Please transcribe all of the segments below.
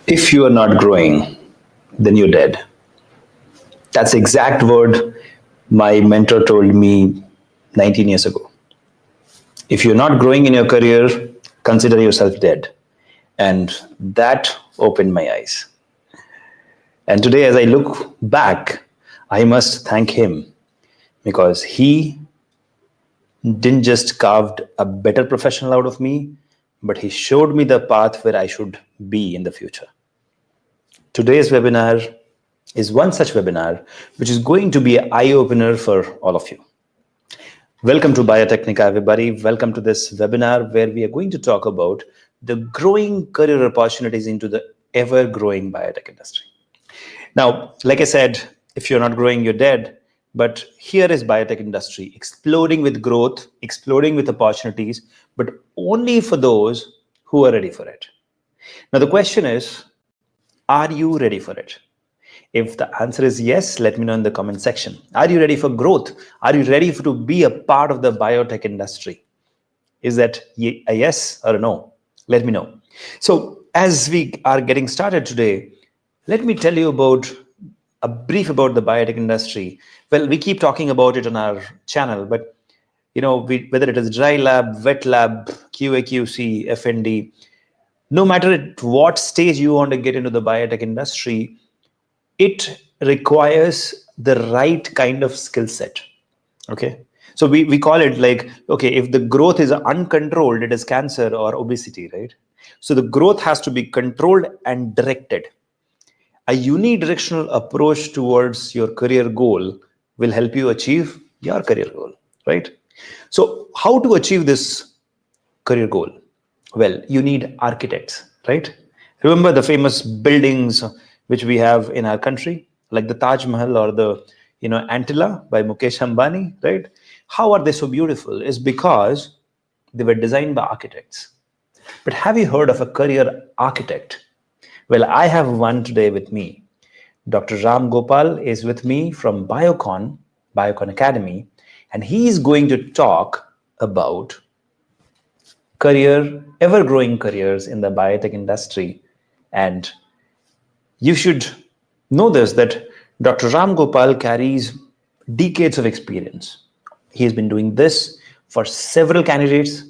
If you are not growing, then you're dead. That's the exact word my mentor told me 19 years ago. If you're not growing in your career, consider yourself dead. And that opened my eyes. And today, as I look back, I must thank him because he didn't just carved a better professional out of me, but he showed me the path where I should be in the future. Today's webinar is one such webinar which is going to be an eye opener for all of you. Welcome to Biotecnika, everybody. Welcome to this webinar where we are going to talk about the growing career opportunities into the ever growing biotech industry. Now, like I said, if you're not growing, you're dead. But here is biotech industry exploding with growth, exploding with opportunities, but only for those who are ready for it. Now, the question is, are you ready for it? If the answer is yes, let me know in the comment section. Are you ready for growth? Are you ready to be a part of the biotech industry? Is that a yes or a no? Let me know. So as we are getting started today, let me tell you about a brief about the biotech industry. Well, we keep talking about it on our channel, but whether it is dry lab, wet lab, QA, QC, FND, no matter at what stage you want to get into the biotech industry, it requires the right kind of skill set. Okay. So we call it like, okay, if the growth is uncontrolled, it is cancer or obesity, right? So the growth has to be controlled and directed. A unidirectional approach towards your career goal will help you achieve your career goal, right? So how to achieve this career goal? Well, you need architects, right? Remember the famous buildings which we have in our country, like the Taj Mahal or the Antilla by Mukesh Ambani, right? How are they so beautiful? Is because they were designed by architects. But have you heard of a career architect? Well, I have one today with me. Dr. Ramgopal is with me from Biocon Academy, and he is going to talk about ever growing careers in the biotech industry. And you should know this that Dr. Ram Gopal carries decades of experience. He has been doing this for several candidates,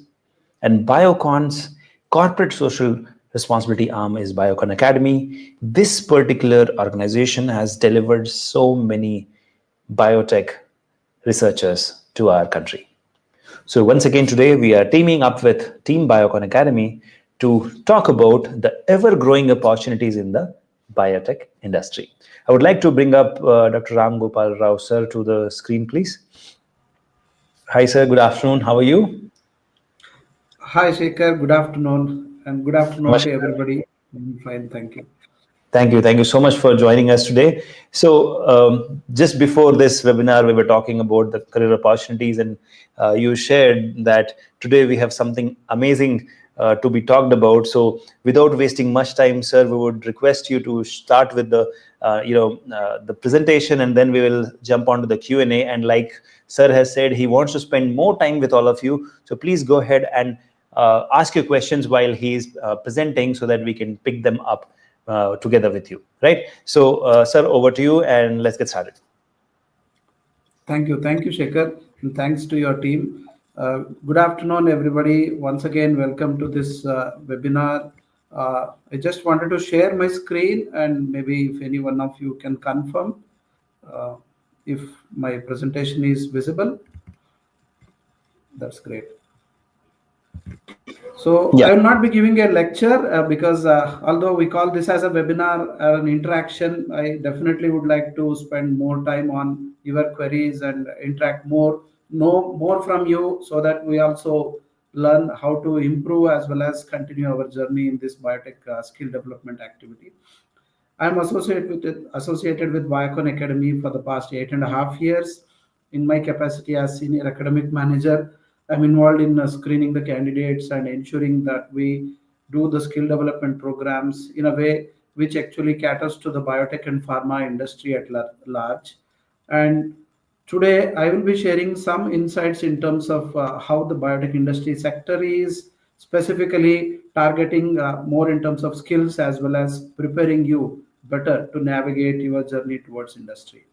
and Biocon's corporate social responsibility arm is Biocon Academy. This particular organization has delivered so many biotech researchers to our country. So once again, today we are teaming up with Team Biocon Academy to talk about the ever-growing opportunities in the biotech industry. I would like to bring up Dr. Ramgopal Rao, sir, to the screen, please. Hi, sir. Good afternoon. How are you? Hi, Shekhar. Good afternoon, and good afternoon to Namaskar. everybody. I'm fine, thank you. Thank you. Thank you so much for joining us today. So, just before this webinar, we were talking about the career opportunities, and you shared that today we have something amazing to be talked about. So, without wasting much time, sir, we would request you to start with the presentation, and then we will jump onto the Q&A. And like sir has said, he wants to spend more time with all of you. So, please go ahead and ask your questions while he's presenting, so that we can pick them up together with you, right? So, sir, over to you, and let's get started. Thank you, Shekhar, and thanks to your team. Good afternoon, everybody. Once again, welcome to this webinar. I just wanted to share my screen, and maybe if any one of you can confirm uh, if my presentation is visible. That's great. So Yeah. I will not be giving a lecture because although we call this as a webinar or an interaction, I definitely would like to spend more time on your queries and interact more, know more from you, so that we also learn how to improve as well as continue our journey in this biotech skill development activity. I'm associated with Biocon Academy for the past 8.5 years. In my capacity as senior academic manager, I'm involved in screening the candidates and ensuring that we do the skill development programs in a way which actually caters to the biotech and pharma industry at large. And today, I will be sharing some insights in terms of how the biotech industry sector is, specifically targeting more in terms of skills as well as preparing you better to navigate your journey towards industry.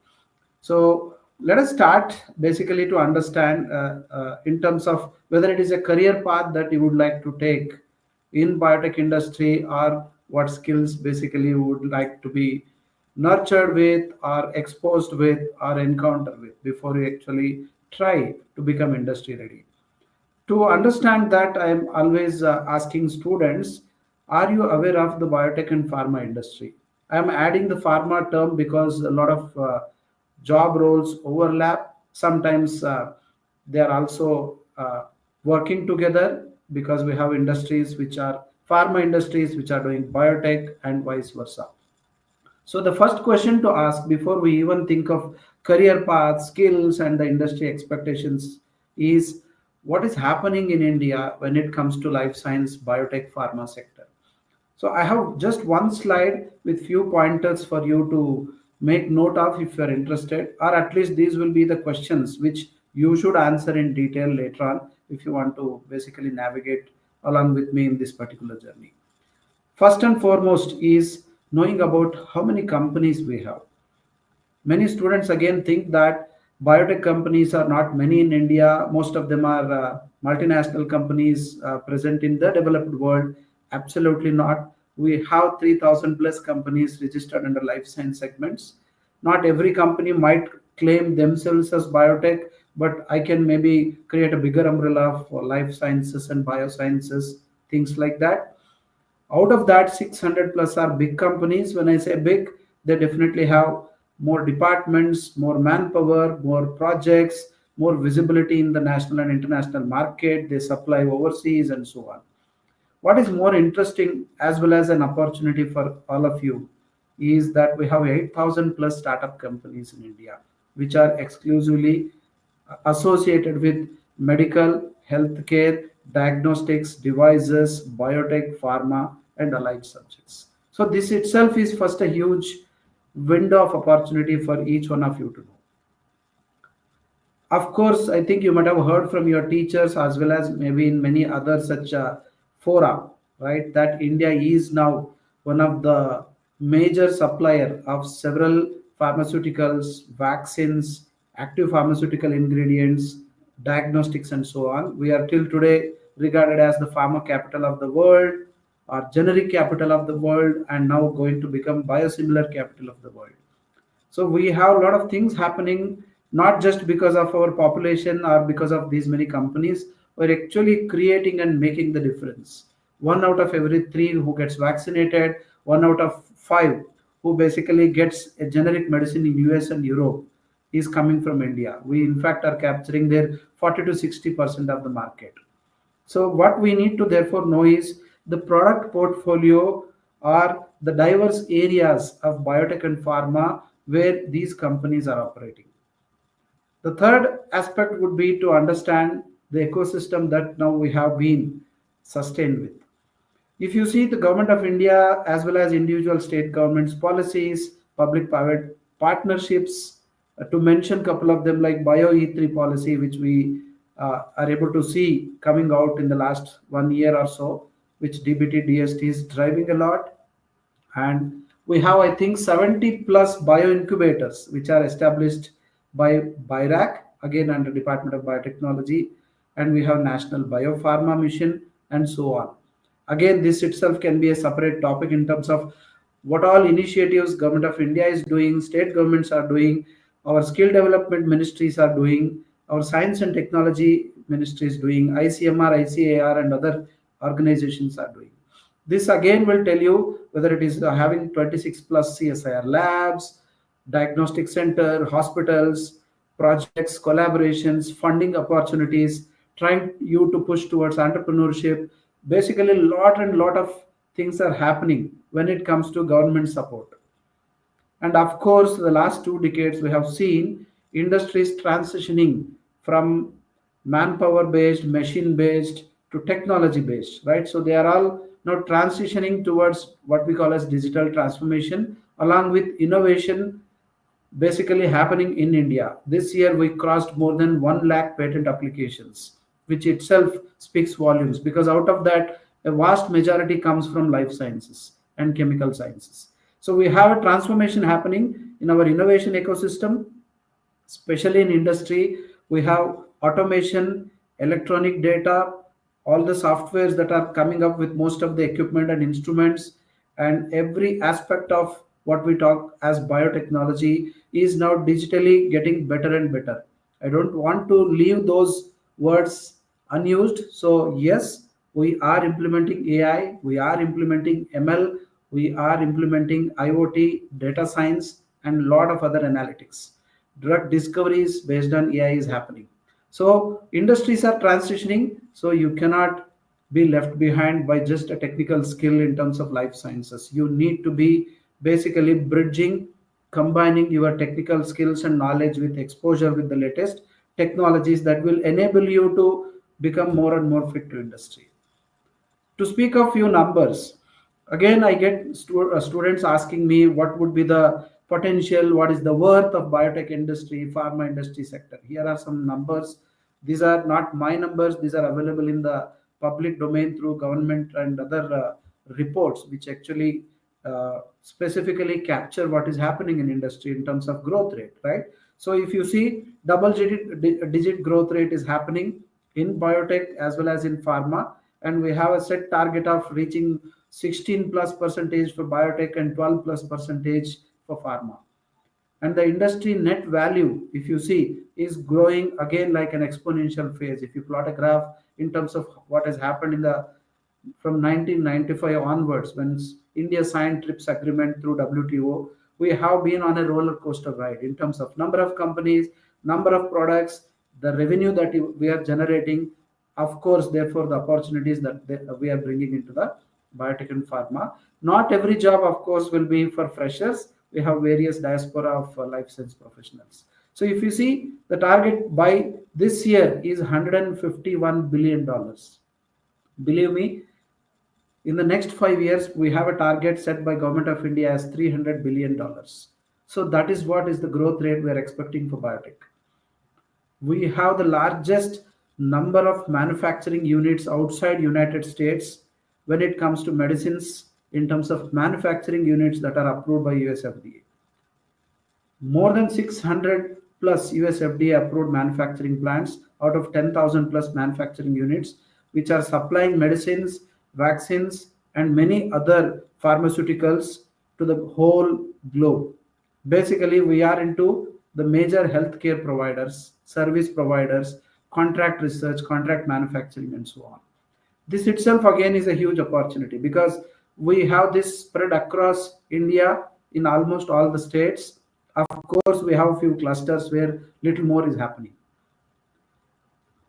So let us start basically to understand in terms of whether it is a career path that you would like to take in biotech industry, or what skills basically you would like to be nurtured with or exposed with or encounter with before you actually try to become industry ready. To understand that, I am always asking students, are you aware of the biotech and pharma industry? I am adding the pharma term because a lot of job roles overlap. Sometimes they are also working together, because we have industries which are pharma industries which are doing biotech and vice versa. So the first question to ask before we even think of career paths, skills, and the industry expectations is, what is happening in India when it comes to life science, biotech, pharma sector. So I have just one slide with few pointers for you to make note of if you are interested, or at least these will be the questions which you should answer in detail later on if you want to basically navigate along with me in this particular journey. First and foremost is knowing about how many companies we have. Many students again think that biotech companies are not many in India. Most of them are multinational companies present in the developed world. Absolutely not. We have 3,000 plus companies registered under life science segments. Not every company might claim themselves as biotech, but I can maybe create a bigger umbrella for life sciences and biosciences, things like that. Out of that, 600 plus are big companies. When I say big, they definitely have more departments, more manpower, more projects, more visibility in the national and international market. They supply overseas and so on. What is more interesting, as well as an opportunity for all of you, is that we have 8,000 plus startup companies in India, which are exclusively associated with medical, healthcare, diagnostics, devices, biotech, pharma, and allied subjects. So, this itself is first a huge window of opportunity for each one of you to know. Of course, I think you might have heard from your teachers as well as maybe in many other such fora, right? That India is now one of the major supplier of several pharmaceuticals, vaccines, active pharmaceutical ingredients, diagnostics, and so on. We are till today regarded as the pharma capital of the world, or generic capital of the world, and now going to become biosimilar capital of the world. So we have a lot of things happening, not just because of our population or because of these many companies. We're actually creating and making the difference. One out of every three who gets vaccinated, one out of five who basically gets a generic medicine in US and Europe is coming from India. We in fact are capturing their 40 to 60% of the market. So what we need to therefore know is the product portfolio or the diverse areas of biotech and pharma where these companies are operating. The third aspect would be to understand the ecosystem that now we have been sustained with. If you see the government of India as well as individual state governments policies, public private partnerships, to mention a couple of them like Bio E3 policy, which we are able to see coming out in the last 1 year or so, which DBT DST is driving a lot. And we have, I think, 70 plus bio incubators which are established by BIRAC, again under Department of Biotechnology, and we have National Biopharma Mission, and so on. Again, this itself can be a separate topic in terms of what all initiatives government of India is doing, state governments are doing, our skill development ministries are doing, our science and technology ministry is doing, ICMR, ICAR, and other organizations are doing. This again will tell you whether it is having 26 plus CSIR labs, diagnostic center, hospitals, projects, collaborations, funding opportunities, trying you to push towards entrepreneurship. Basically, lot of things are happening when it comes to government support. And of course, the last 2 decades, we have seen industries transitioning from manpower based, machine based to technology based, right? So they are all now transitioning towards what we call as digital transformation, along with innovation basically happening in India. This year, we crossed more than 1 lakh patent applications, which itself speaks volumes, because out of that, A vast majority comes from life sciences and chemical sciences. So we have a transformation happening in our innovation ecosystem, especially in industry. We have automation, electronic data, all the softwares that are coming up with most of the equipment and instruments, and every aspect of what we talk as biotechnology is now digitally getting better and better. I don't want to leave those words unused. So yes, we are implementing AI, we are implementing ML, we are implementing IoT, data science, and a lot of other analytics. Drug discoveries based on AI is happening. So industries are transitioning. So you cannot be left behind by just a technical skill in terms of life sciences. You need to be basically bridging, combining your technical skills and knowledge with exposure with the latest technologies that will enable you to become more and more fit to industry. To speak of few numbers, again I get students asking me what would be the potential, what is the worth of biotech industry, pharma industry sector. Here are some numbers. These are not my numbers, these are available in the public domain through government and other reports which actually specifically capture what is happening in industry in terms of growth rate, right? So if you see, digit growth rate is happening in biotech as well as in pharma, and we have a set target of reaching 16 plus percentage for biotech and 12 plus percentage for pharma. And the industry net value, if you see, is growing again like an exponential phase. If you plot a graph in terms of what has happened in the from 1995 onwards, when India signed TRIPS agreement through WTO, we have been on a roller coaster ride in terms of number of companies, number of products, the revenue that we are generating, of course, therefore the opportunities that we are bringing into the biotech and pharma. Not every job, of course, will be for freshers. We have various diaspora of life science professionals. So if you see, the target by this year is $151 billion. Believe me, in the next 5 years, we have a target set by Government of India as $300 billion. So that is what is the growth rate we are expecting for biotech. We have the largest number of manufacturing units outside United States when it comes to medicines in terms of manufacturing units that are approved by US FDA. More than 600 plus US FDA approved manufacturing plants out of 10,000 plus manufacturing units, which are supplying medicines, vaccines, and many other pharmaceuticals to the whole globe. Basically, we are into the major healthcare providers, service providers, contract research, contract manufacturing, and so on. This itself again is a huge opportunity because we have this spread across India in almost all the states. Of course, we have few clusters where little more is happening.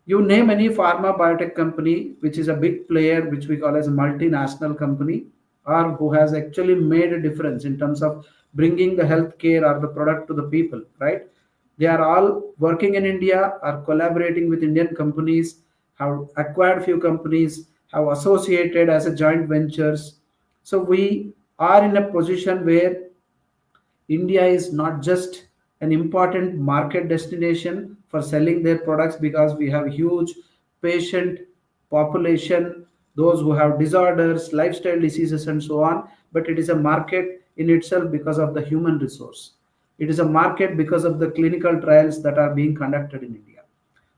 You name any pharma biotech company which is a big player, which we call as a multinational company, or who has actually made a difference in terms of bringing the healthcare or the product to the people, right? They are all working in India, are collaborating with Indian companies, have acquired few companies, have associated as a joint ventures. So we are in a position where India is not just an important market destination for selling their products because we have huge patient population, those who have disorders, lifestyle diseases, and so on, but it is a market in itself because of the human resource. It is a market because of the clinical trials that are being conducted in India.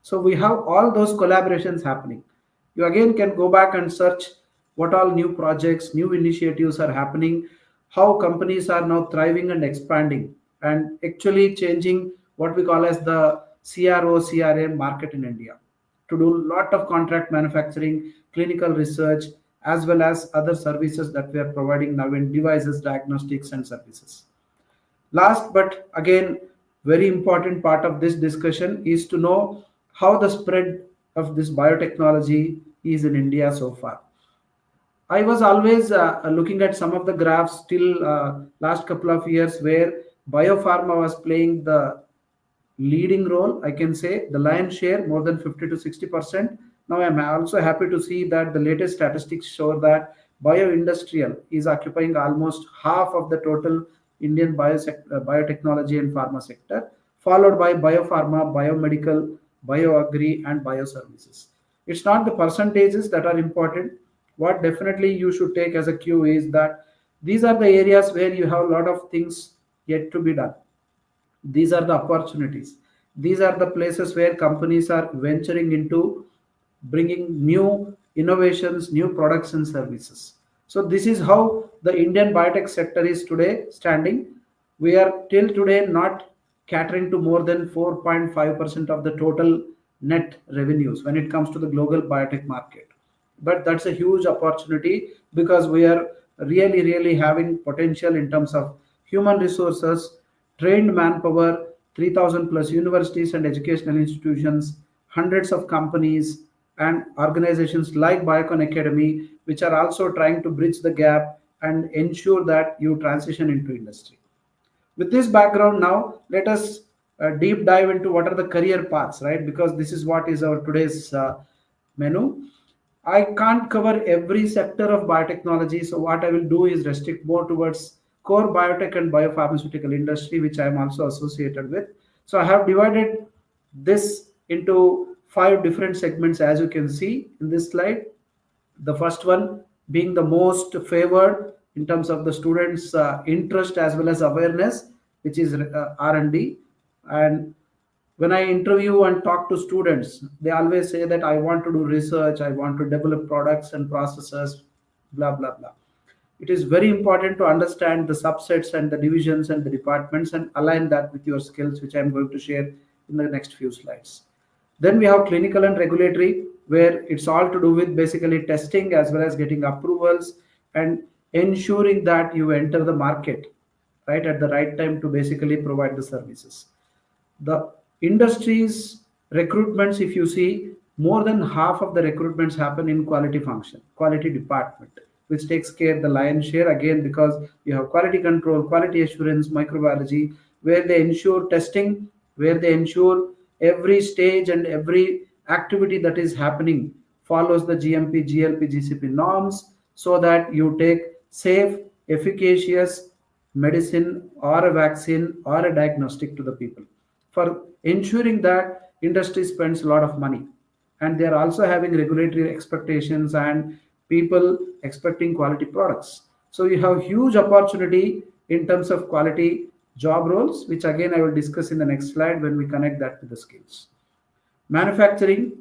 So we have all those collaborations happening. You again can go back and search what all new projects, new initiatives are happening, how companies are now thriving and expanding and actually changing what we call as the CRO CRA market in India to do a lot of contract manufacturing, clinical research, as well as other services that we are providing now in devices, diagnostics, and services. Last but again, very important part of this discussion is to know how the spread of this biotechnology is in India so far. I was always looking at some of the graphs till last couple of years where biopharma was playing the leading role. I can say the lion's share, more than 50 to 60%. Now I'm also happy to see that the latest statistics show that bioindustrial is occupying almost half of the total Indian biotechnology and pharma sector, followed by biopharma, biomedical, bioagri, and bioservices. It's not the percentages that are important. what definitely you should take as a cue is that these are the areas where you have a lot of things yet to be done. These are the opportunities. These are the places where companies are venturing into bringing new innovations, new products and services. So this is how the Indian biotech sector is today standing. We are till today not catering to more than 4.5% of the total net revenues when it comes to the global biotech market. But that's a huge opportunity because we are really having potential in terms of human resources, trained manpower, 3000 plus universities and educational institutions, hundreds of companies and organizations like Biocon Academy, which are also trying to bridge the gap and ensure that you transition into industry. With this background, now let us deep dive into what are the career paths, right? Because this is what is our today's menu. I can't cover every sector of biotechnology, so what I will do is restrict more towards core biotech and biopharmaceutical industry, which I am also associated with. So I have divided this into five different segments, as you can see in this slide. The first one being the most favored in terms of the students' interest as well as awareness, which is R&D. And when I interview and talk to students, they always say that I want to do research, I want to develop products and processes, blah blah blah. It is very important to understand the subsets and the divisions and the departments and align that with your skills, which I'm going to share in the next few slides. Then we have clinical and regulatory, where it's all to do with basically testing as well as getting approvals and ensuring that you enter the market right at the right time to basically provide the services. The industries recruitments, if you see, more than half of the recruitments happen in quality function, quality department, which takes care the lion's share, again because you have quality control, quality assurance, microbiology, where they ensure testing, where they ensure every stage and every activity that is happening follows the GMP, GLP, GCP norms, so that you take safe, efficacious medicine or a vaccine or a diagnostic to the people. For ensuring that industry spends a lot of money, and they are also having regulatory expectations and people expecting quality products. So you have huge opportunity in terms of quality job roles, which again I will discuss in the next slide when we connect that to the skills. Manufacturing,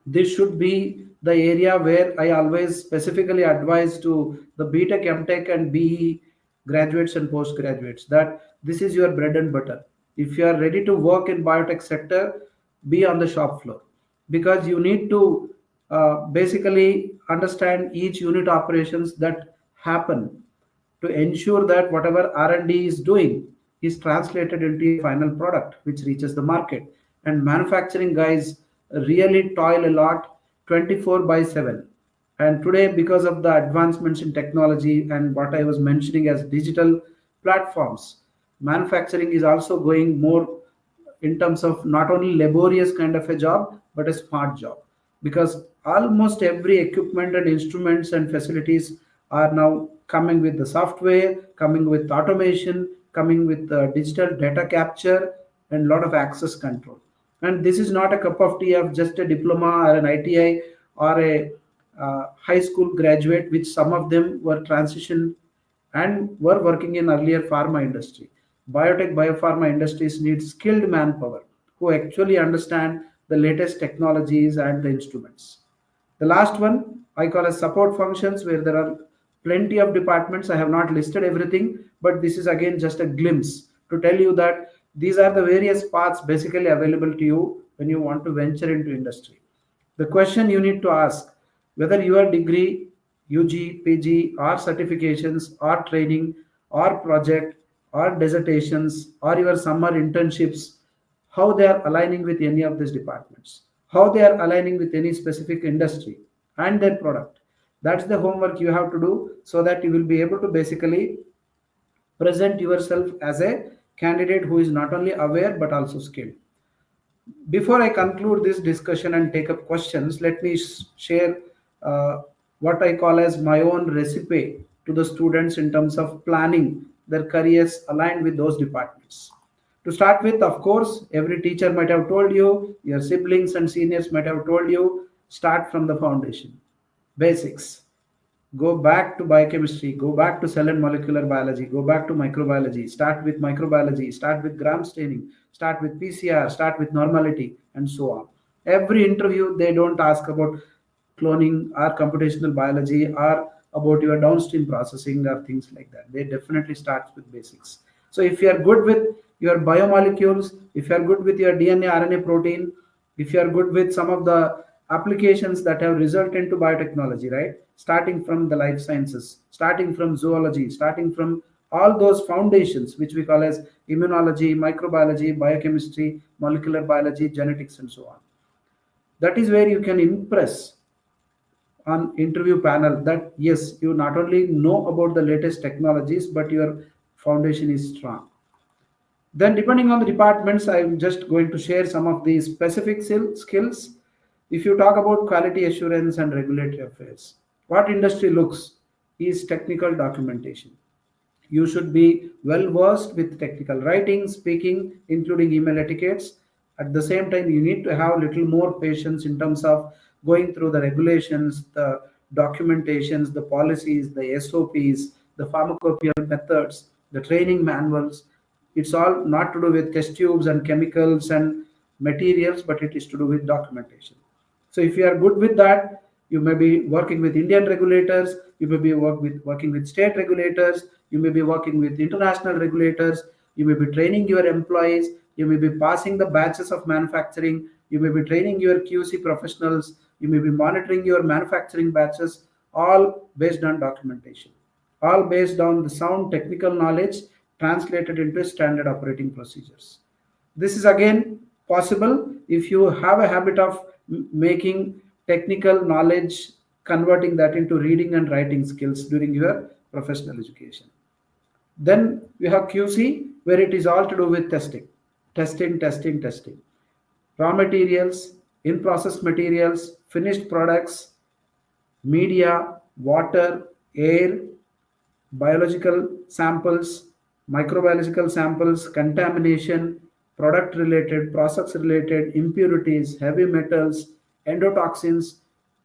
this should be the area where I always specifically advise to the BTech, MTech, and BE graduates and postgraduates that this is your bread and butter. If you are ready to work in biotech sector, be on the shop floor because you need to basically understand each unit operations that happen to ensure that whatever R&D is doing is translated into a final product which reaches the market. And manufacturing guys really toil a lot 24 by 7. And today, because of the advancements in technology and what I was mentioning as digital platforms, manufacturing is also going more in terms of not only laborious kind of a job but a smart job, because almost every equipment and instruments and facilities are now coming with the software, coming with automation, coming with digital data capture and a lot of access control. And this is not a cup of tea of just a diploma or an ITI or a high school graduate, which some of them were transitioned and were working in earlier pharma industry. Biotech, biopharma industries need skilled manpower who actually understand the latest technologies and the instruments. The last one I call as support functions, where there are plenty of departments. I have not listed everything, but this is again just a glimpse to tell you that these are the various paths basically available to you when you want to venture into industry. The question you need to ask, whether your degree, UG, PG, or certifications, or training, or project, or dissertations, or your summer internships, how they are aligning with any of these departments, how they are aligning with any specific industry and their product. That's the homework you have to do so that you will be able to basically present yourself as a candidate who is not only aware but also skilled. Before I conclude this discussion and take up questions, let me share what I call as my own recipe to the students in terms of planning their careers aligned with those departments. To start with, of course, every teacher might have told you, your siblings and seniors might have told you, start from the foundation, basics. Go back to biochemistry, go back to cell and molecular biology, go back to microbiology, start with microbiology, start with gram staining, start with PCR, start with normality, and so on. Every interview, they don't ask about cloning or computational biology or about your downstream processing or things like that. They definitely start with basics. So if you are good with your biomolecules, if you are good with your DNA, RNA, protein, if you are good with some of the applications that have resulted into biotechnology, right? Starting from the life sciences, starting from zoology, starting from all those foundations, which we call as immunology, microbiology, biochemistry, molecular biology, genetics, and so on. That is where you can impress on interview panel that yes, you not only know about the latest technologies, but your foundation is strong. Then, depending on the departments, I'm just going to share some of the specific skills. If you talk about quality assurance and regulatory affairs, what industry looks is technical documentation. You should be well versed with technical writing, speaking, including email etiquettes. At the same time, you need to have a little more patience in terms of going through the regulations, the documentations, the policies, the SOPs, the pharmacopoeial methods, the training manuals. It's all not to do with test tubes and chemicals and materials, but it is to do with documentation. So if you are good with that, you may be working with Indian regulators, you may be working with state regulators, you may be working with international regulators, you may be training your employees, you may be passing the batches of manufacturing, you may be training your QC professionals, you may be monitoring your manufacturing batches, all based on documentation, all based on the sound technical knowledge translated into standard operating procedures. This is again possible if you have a habit of making technical knowledge, converting that into reading and writing skills during your professional education. Then we have QC, where it is all to do with testing, testing. Raw materials, in process materials, finished products, media, water, air, biological samples, microbiological samples, contamination, product related, process related, impurities, heavy metals, endotoxins,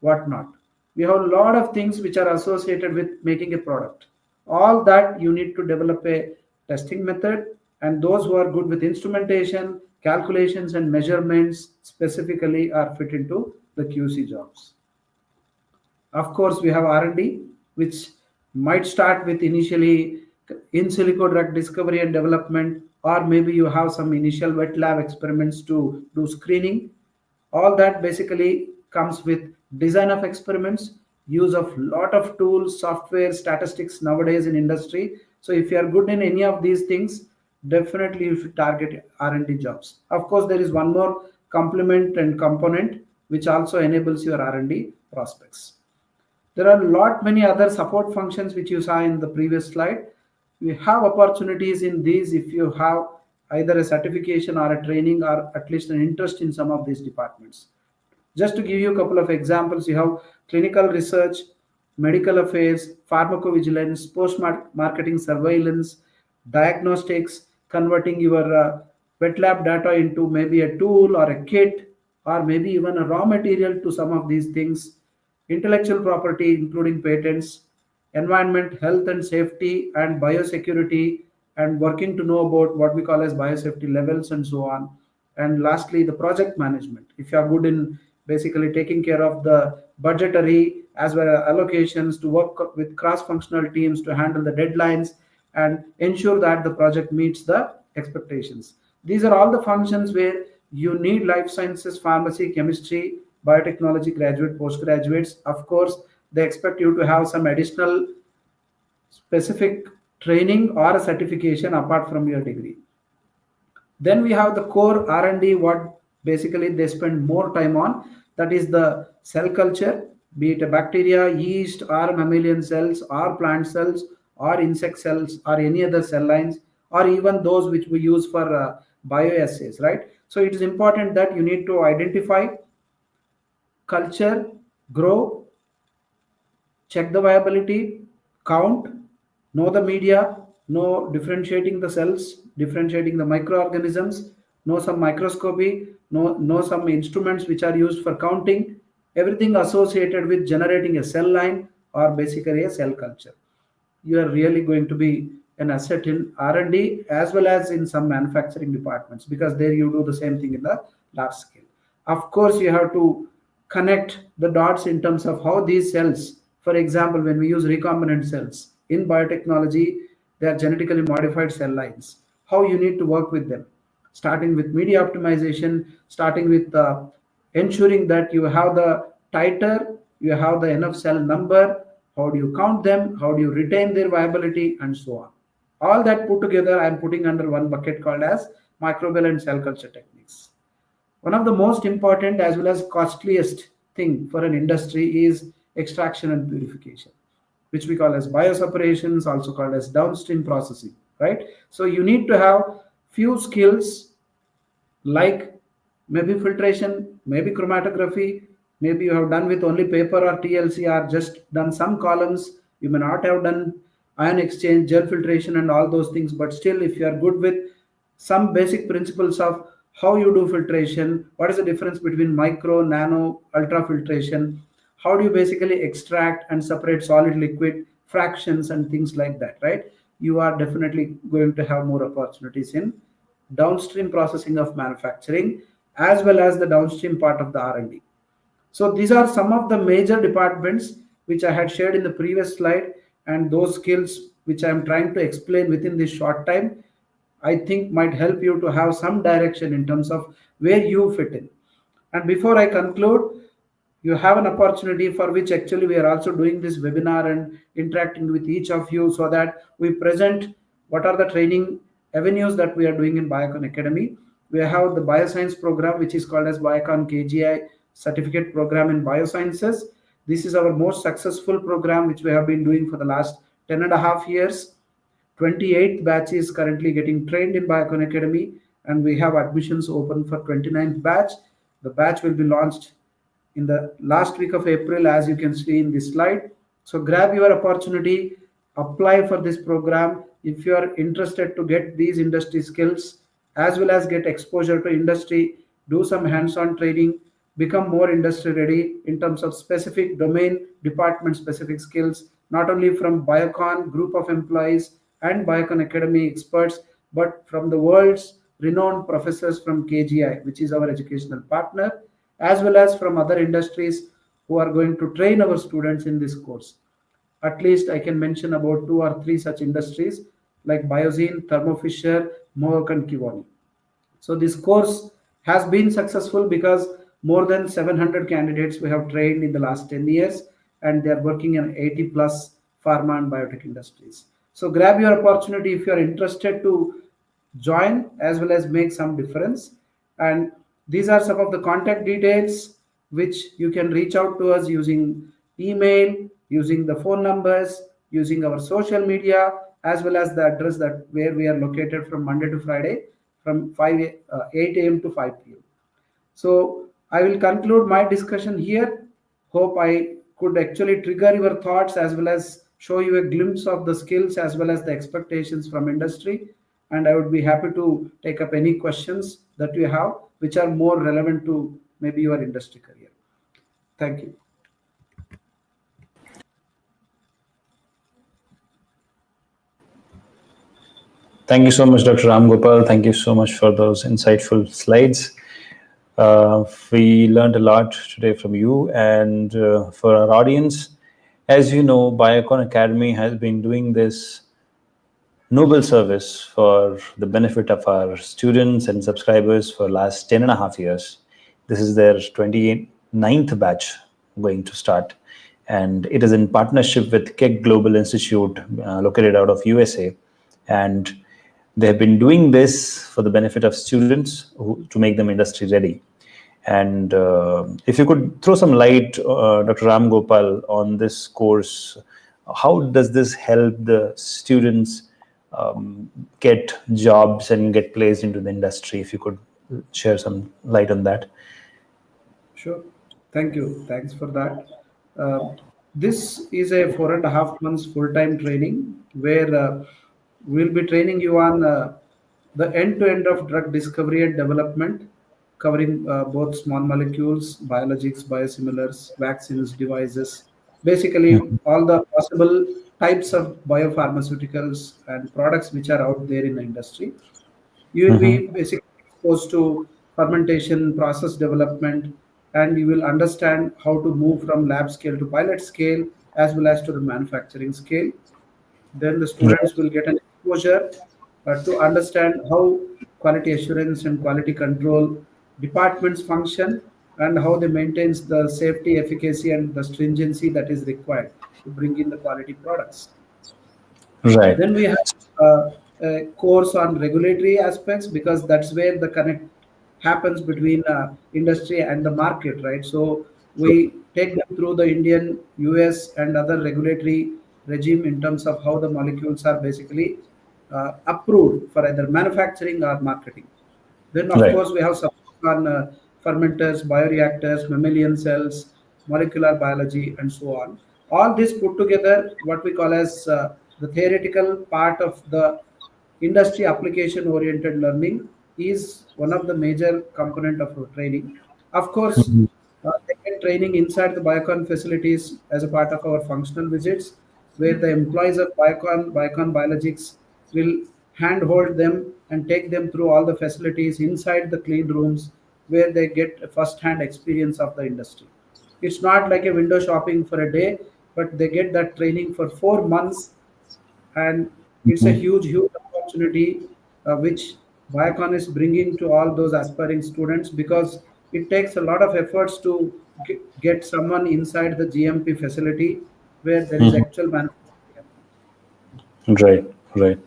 whatnot. We have a lot of things which are associated with making a product. All that you need to develop a testing method, and those who are good with instrumentation, calculations, and measurements specifically are fit into the QC jobs. Of course, we have R&D, which might start with initially in silico drug discovery and development, or maybe you have some initial wet lab experiments to do screening. All that basically comes with design of experiments, use of lot of tools, software, statistics nowadays in industry. So if you are good in any of these things, definitely you should target R&D jobs. Of course, there is one more complement and component which also enables your R&D prospects. There are a lot many other support functions which you saw in the previous slide. We have opportunities in these if you have either a certification or a training or at least an interest in some of these departments. Just to give you a couple of examples, you have clinical research, medical affairs, pharmacovigilance, post-marketing surveillance, diagnostics, converting your wet lab data into maybe a tool or a kit or maybe even a raw material to some of these things, intellectual property, including patents, environment, health and safety, and biosecurity, and working to know about what we call as biosafety levels and so on. And lastly, the project management. If you are good in basically taking care of the budgetary as well as allocations, to work with cross-functional teams to handle the deadlines and ensure that the project meets the expectations. These are all the functions where you need life sciences, pharmacy, chemistry, biotechnology graduate, postgraduates. Of course, they expect you to have some additional specific training or a certification apart from your degree. Then we have the core R&D, what basically they spend more time on. That is the cell culture, be it a bacteria, yeast, or mammalian cells, or plant cells, or insect cells, or any other cell lines, or even those which we use for bioassays, right? So it is important that you need to identify, culture, grow, check the viability, count, know the media, know differentiating the cells, differentiating the microorganisms, know some microscopy, know some instruments which are used for counting, everything associated with generating a cell line or basically a cell culture, you are really going to be an asset in R&D as well as in some manufacturing departments, because there you do the same thing in the large scale. Of course, you have to connect the dots in terms of how these cells, for example, when we use recombinant cells in biotechnology, they are genetically modified cell lines. How you need to work with them, starting with media optimization, starting with ensuring that you have the titer, you have the enough cell number, how do you count them, how do you retain their viability, and so on. All that put together, I am putting under one bucket called as microbial and cell culture techniques. One of the most important as well as costliest thing for an industry is extraction and purification, which we call as bioseparations, also called as downstream processing, right? So you need to have few skills like maybe filtration, maybe chromatography, maybe you have done with only paper or TLC or just done some columns. You may not have done ion exchange, gel filtration, and all those things, but still, if you are good with some basic principles of how you do filtration, what is the difference between micro, nano, ultra filtration, how do you basically extract and separate solid liquid fractions and things like that, right? You are definitely going to have more opportunities in downstream processing of manufacturing as well as the downstream part of the R&D. So these are some of the major departments which I had shared in the previous slide, and those skills which I am trying to explain within this short time, I think might help you to have some direction in terms of where you fit in. And before I conclude, you have an opportunity for which actually we are also doing this webinar and interacting with each of you so that we present what are the training avenues that we are doing in Biocon Academy. We have the bioscience program, which is called as Biocon KGI certificate program in biosciences. This is our most successful program, which we have been doing for the last 10 and a half years. 28th batch is currently getting trained in Biocon Academy, and we have admissions open for 29th batch. The batch will be launched in the last week of April, as you can see in this slide. So grab your opportunity, apply for this program if you are interested to get these industry skills as well as get exposure to industry, do some hands-on training, become more industry ready in terms of specific domain, department specific skills, not only from Biocon group of employees and Biocon Academy experts, but from the world's renowned professors from KGI, which is our educational partner, as well as from other industries who are going to train our students in this course. At least I can mention about two or three such industries like Biozine, Thermo Fisher, Mohawk, and Kiwani. So this course has been successful because more than 700 candidates we have trained in the last 10 years, and they are working in 80 plus pharma and biotech industries. So grab your opportunity if you are interested to join as well as make some difference. And these are some of the contact details which you can reach out to us using email, using the phone numbers, using our social media, as well as the address that where we are located from Monday to Friday from 8 a.m. to 5 p.m. So I will conclude my discussion here. Hope I could actually trigger your thoughts as well as show you a glimpse of the skills as well as the expectations from industry. And I would be happy to take up any questions that you have which are more relevant to maybe your industry career. Thank you. Thank you so much, Dr. Ramgopal. Thank you so much for those insightful slides. We learned a lot today from you, and for our audience, as you know, Biocon Academy has been doing this noble service for the benefit of our students and subscribers for last 10 and a half years. This is their 29th batch going to start, and it is in partnership with Keck Global Institute located out of USA, and they have been doing this for the benefit of students to make them industry ready. And if you could throw some light, Dr. Ram Gopal, on this course, how does this help the students get jobs and get placed into the industry? If you could share some light on that. Sure. Thank you. Thanks for that. Uh, this is a 4.5 months full-time training where we'll be training you on the end-to-end of drug discovery and development, covering both small molecules, biologics, biosimilars, vaccines, devices, basically all the possible types of biopharmaceuticals and products which are out there in the industry. You will Mm-hmm. be basically exposed to fermentation, process development, and you will understand how to move from lab scale to pilot scale as well as to the manufacturing scale. Then the Right. students will get an exposure to understand how quality assurance and quality control departments function and how they maintains the safety, efficacy, and the stringency that is required to bring in the quality products. Right. Then we have a course on regulatory aspects because that's where the connect happens between industry and the market, right? So True. we take them through the Indian, US, and other regulatory regime in terms of how the molecules are basically approved for either manufacturing or marketing. Then, of Right. course, we have subjects on fermenters, bioreactors, mammalian cells, molecular biology, and so on. All this put together, what we call as the theoretical part of the industry application oriented learning is one of the major component of our training. Of course, Mhm. they get training inside the Biocon facilities as a part of our functional visits, where the employees of Biocon Biologics will handhold them and take them through all the facilities inside the clean rooms where they get a first-hand experience of the industry. It's not like a window shopping for a day, but they get that training for 4 months, and it's a Mhm. huge, huge opportunity which Biocon is bringing to all those aspiring students because it takes a lot of efforts to get someone inside the GMP facility where there is Mhm. actual manufacturing happening. Right, right.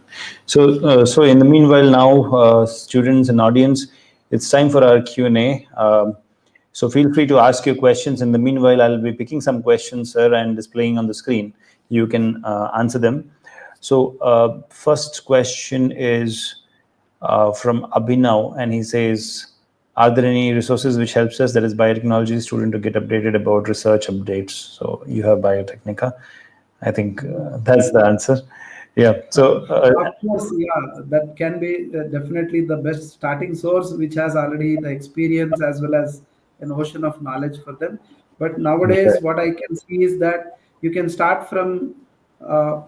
So in the meanwhile, now, students and audience, it's time for our Q&A. So feel free to ask your questions. In the meanwhile, I'll be picking some questions, sir, and displaying on the screen. You can answer them. So first question is from Abhinav, and he says, "Are there any resources which helps us, that is biotechnology student, to get updated about research updates?" So you have Biotecnika. I think that's the answer. Yeah. So Of course, yeah, that can be definitely the best starting source, which has already the experience as well as an ocean of knowledge for them. But nowadays, right. what I can see is that you can start from uh,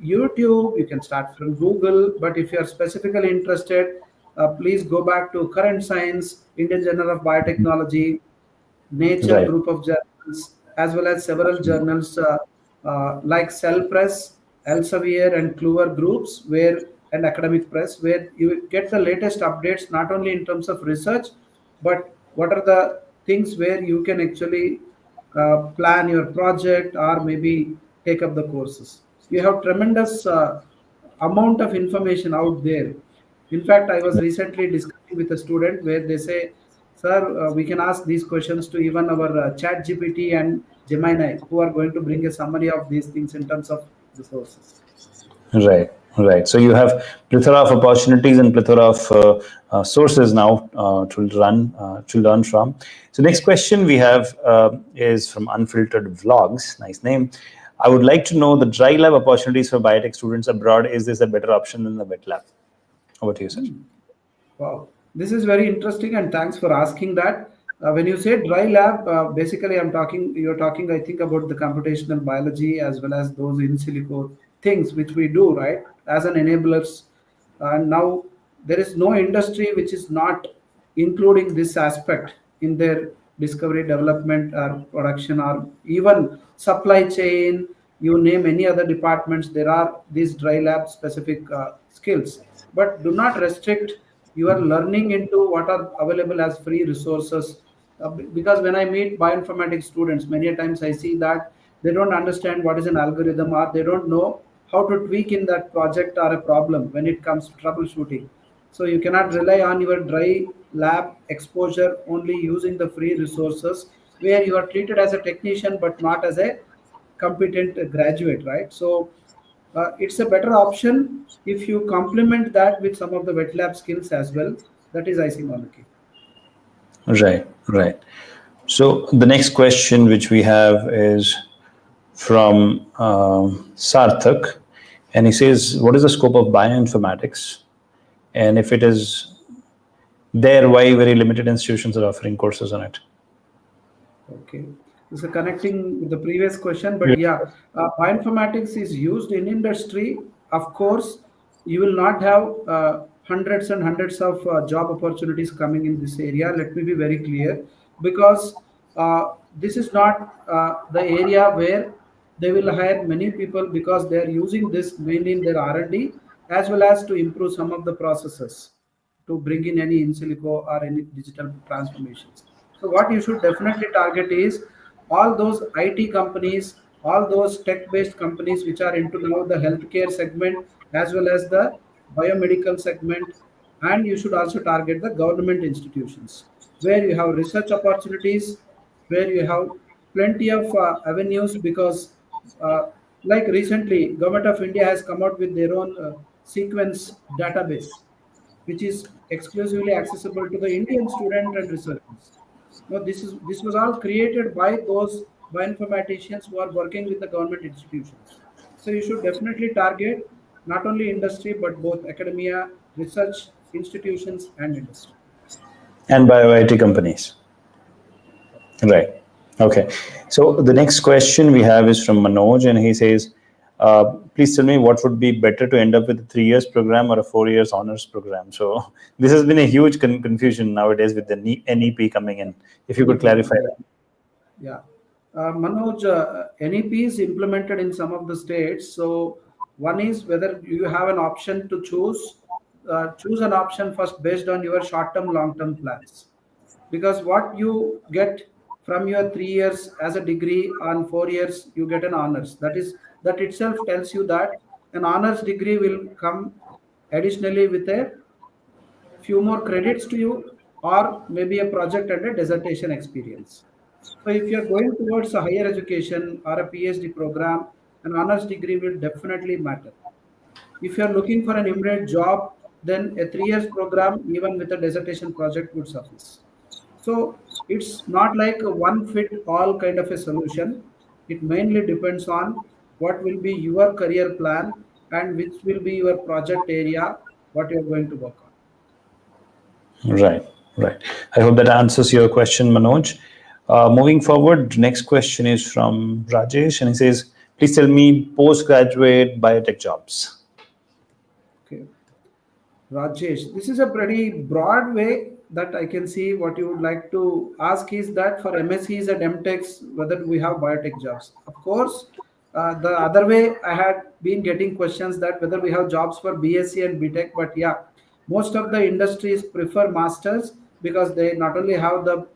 YouTube, you can start from Google, but if you are specifically interested, please go back to Current Science, Indian Journal of Biotechnology, Nature Right. group of journals, as well as several journals like Cell Press, Elsevier, and Clover groups, where and academic press, where you get the latest updates not only in terms of research, but what are the things where you can actually plan your project or maybe take up the courses. You have tremendous amount of information out there. In fact, I was recently discussing with a student where they say, "Sir, we can ask these questions to even our Chat GPT and Gemini, who are going to bring a summary of these things in terms of resources." Right. Right. So you have plethora of opportunities and plethora of sources now to learn from. So next question we have is from Unfiltered Vlogs. Nice name. I would like to know the dry lab opportunities for biotech students abroad. Is this a better option than the wet lab? Over to you, sir. Wow, this is very interesting, and thanks for asking that. When you say dry lab, basically, you're talking, I think, about the computational biology as well as those in silico things which we do, right, as an enablers. And now there is no industry which is not including this aspect in their discovery, development, or production, or even supply chain. You name any other departments, there are these dry lab specific skills, but do not restrict your learning into what are available as free resources. Because when I meet bioinformatics students, many a times I see that they don't understand what is an algorithm, or they don't know how to tweak in that project or a problem when it comes to troubleshooting. So you cannot rely on your dry lab exposure only using the free resources where you are treated as a technician but not as a competent graduate, right? So it's a better option if you complement that with some of the wet lab skills as well. That is icing on the cake. Right. Right. So the next question which we have is from Sarthak, and he says, "What is the scope of bioinformatics? And if it is there, why very limited institutions are offering courses on it?" Okay. is connecting with the previous question, but yeah, bioinformatics is used in industry. Of course, you will not have hundreds and hundreds of job opportunities coming in this area. Let me be very clear, because this is not the area where they will hire many people, because they are using this mainly in their R&D, as well as to improve some of the processes to bring in any in silico or any digital transformations. So what you should definitely target is all those IT companies, all those tech-based companies which are into now the healthcare segment as well as the biomedical segment, and you should also target the government institutions where you have research opportunities, where you have plenty of avenues, because like recently government of India has come out with their own sequence database, which is exclusively accessible to the Indian student and researchers. Now, this was all created by those bioinformaticians who are working with the government institutions. So you should definitely target not only industry but both academia, research institutions, and industry. And bio IT companies. Right. Okay. So the next question we have is from Manoj, and he says, "Please tell me what would be better to end up with a 3 years program or a 4 years honors program." So this has been a huge confusion nowadays with the NEP coming in. If you could NEP, clarify yeah. that. Yeah. Manoj, NEP is implemented in some of the states. So one is whether you have an option to choose an option first based on your short-term, long-term plans. Because what you get from your 3 years as a degree, on 4 years you get an honors. That itself tells you that an honors degree will come additionally with a few more credits to you, or maybe a project and a dissertation experience. So if you're going towards a higher education or a PhD program, an honors degree will definitely matter. If you're looking for an immediate job, then a 3 years program, even with a dissertation project, would suffice. So it's not like a one fit all kind of a solution. It mainly depends on what will be your career plan and which will be your project area, what you're going to work on. Right, right. I hope that answers your question, Manoj. Moving forward, next question is from Rajesh, and he says, "Please tell me postgraduate biotech jobs." Okay. Rajesh, this is a pretty broad way that I can see. What you would like to ask is that for MSCs and MTechs, whether we have biotech jobs. Of course, the other way I had been getting questions that whether we have jobs for BSc and BTech, but yeah, most of the industries prefer masters because they not only have the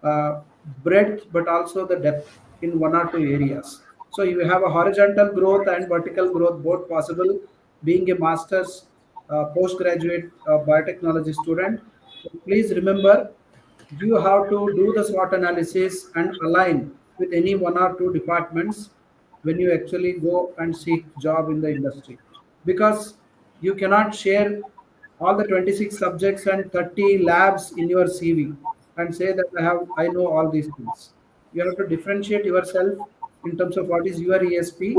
uh, breadth but also the depth in one or two areas. So you have a horizontal growth and vertical growth both possible being a master's postgraduate biotechnology student. Please remember, you have to do the SWOT analysis and align with any one or two departments when you actually go and seek job in the industry, because you cannot share all the 26 subjects and 30 labs in your CV and say that I know all these things. You have to differentiate yourself in terms of what is your ESP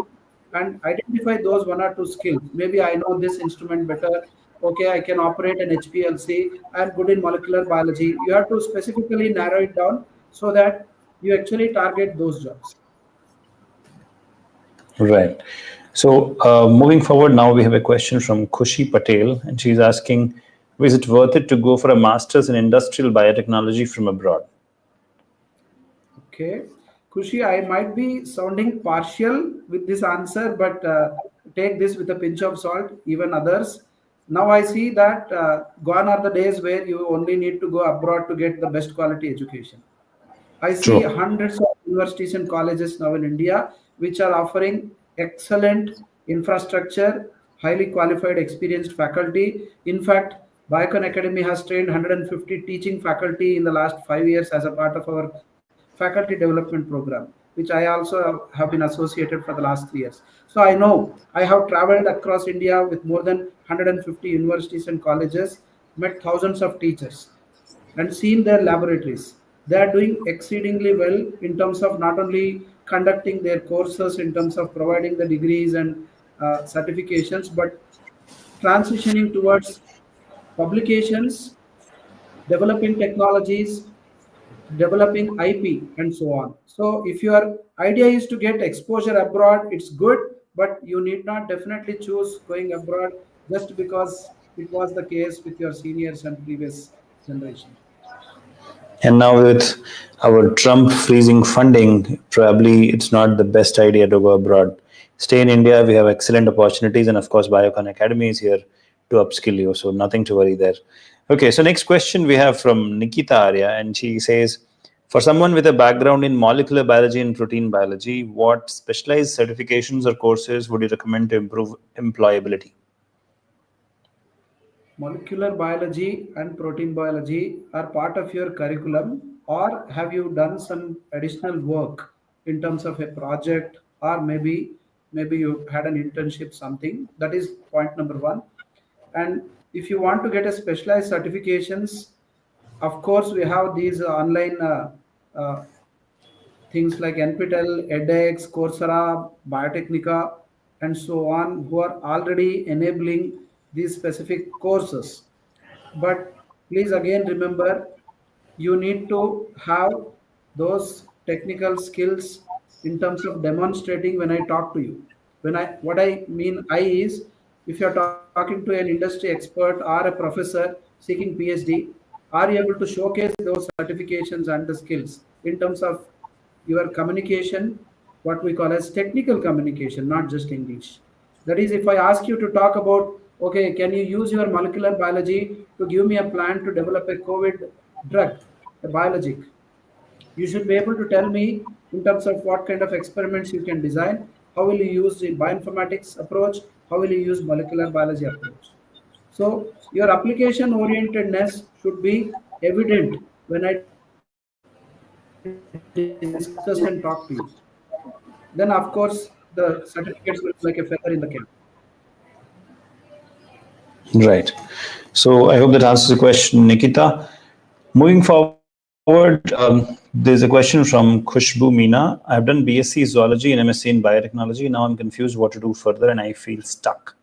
and identify those one or two skills. Maybe I know this instrument better. Okay, I can operate an HPLC. I'm good in molecular biology. You have to specifically narrow it down so that you actually target those jobs. Right. So, moving forward, now we have a question from Khushi Patel, and she's asking, "Is it worth it to go for a master's in industrial biotechnology from abroad?" Okay. Kushi, I might be sounding partial with this answer, but take this with a pinch of salt, even others. Now I see that gone are the days where you only need to go abroad to get the best quality education. I see True. hundreds of universities and colleges now in India which are offering excellent infrastructure, highly qualified, experienced faculty. In fact, Biocon Academy has trained 150 teaching faculty in the last 5 years as a part of our faculty development program, which I also have been associated for the last 3 years. So I know I have traveled across India with more than 150 universities and colleges, met thousands of teachers and seen their laboratories. They are doing exceedingly well in terms of not only conducting their courses, in terms of providing the degrees and certifications, but transitioning towards publications, developing technologies, developing IP, and so on. So, if your idea is to get exposure abroad, it's good, but you need not definitely choose going abroad just because it was the case with your seniors and previous generation. And now with our Trump freezing funding, probably it's not the best idea to go abroad. Stay in India. We have excellent opportunities, and of course, Biocon Academy is here to upskill you. So nothing to worry there. Okay, so next question we have from Nikita Arya, and she says, for someone with a background in molecular biology and protein biology, what specialized certifications or courses would you recommend to improve employability? Molecular biology and protein biology are part of your curriculum, or have you done some additional work in terms of a project, or maybe you had an internship something? That is point number one. And if you want to get a specialized certifications, of course we have these online uh, things like NPTEL, edX, Coursera, Biotecnika, and so on, who are already enabling these specific courses. But please again remember, you need to have those technical skills in terms of demonstrating when I talk to you. When I what I mean I is, if you're talking to an industry expert or a professor seeking PhD, are you able to showcase those certifications and the skills in terms of your communication, what we call as technical communication, not just English. That is, if I ask you to talk about, okay, can you use your molecular biology to give me a plan to develop a COVID drug, a biologic? You should be able to tell me in terms of what kind of experiments you can design, how will you use the bioinformatics approach, how will you use molecular biology approach. So your application orientedness should be evident when I discuss and talk to you. Then, of course, the certificates will look like a feather in the cap. Right. So I hope that answers the question, Nikita. Moving forward, there's a question from Khushbu Meena. I've done BSc Zoology and MSc in Biotechnology. Now I'm confused what to do further and I feel stuck.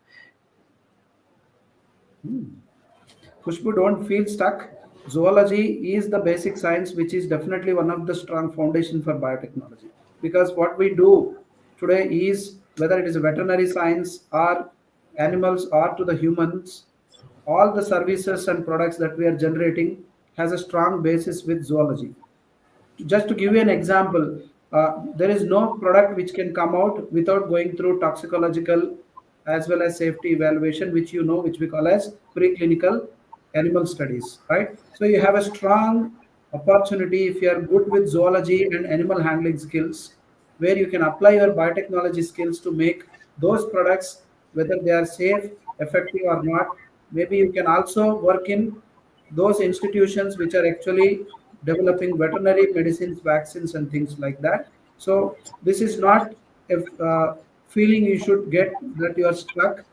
Khushbu, don't feel stuck. Zoology is the basic science, which is definitely one of the strong foundation for biotechnology. Because what we do today is, whether it is a veterinary science or animals or to the humans, all the services and products that we are generating has a strong basis with zoology. Just to give you an example, there is no product which can come out without going through toxicological as well as safety evaluation, which you know, which we call as preclinical animal studies, right? So you have a strong opportunity if you are good with zoology and animal handling skills, where you can apply your biotechnology skills to make those products, whether they are safe, effective or not. Maybe you can also work in those institutions which are actually developing veterinary medicines, vaccines, and things like that. So this is not a feeling you should get that you are stuck.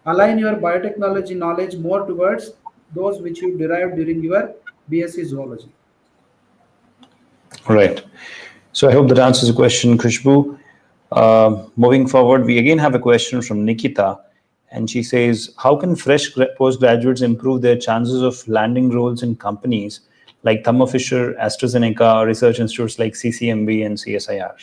Align your biotechnology knowledge more towards those which you derived during your BSc zoology. Right. So I hope that answers the question, Khushbu. Moving forward, we again have a question from Nikita, and she says, "How can fresh postgraduates improve their chances of landing roles in companies like Thermo Fisher, AstraZeneca, or research institutes like CCMB and CSIR?"